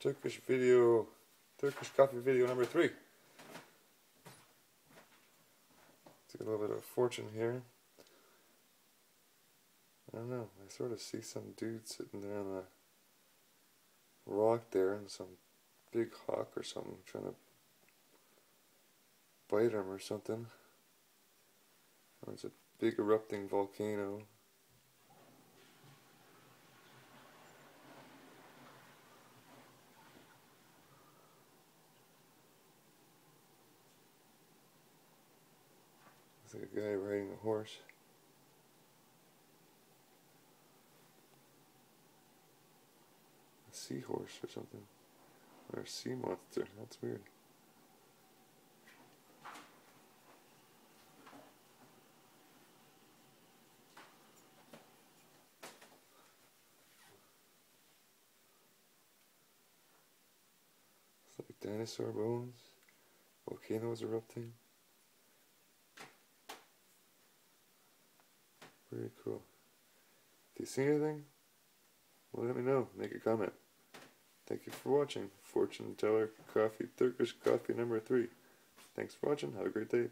Turkish coffee video number 3. Let's get a little bit of fortune here. I don't know, I sort of see some dude sitting there on a rock there and some big hawk or something trying to bite him or something. There's a big erupting volcano. Looks like a guy riding a horse. A seahorse or something. Or a sea monster. That's weird. It's like dinosaur bones. Volcanoes erupting. Very cool. If you see anything, well, let me know. Make a comment. Thank you for watching. Fortune Teller Coffee, Turkish coffee number 3. Thanks for watching. Have a great day.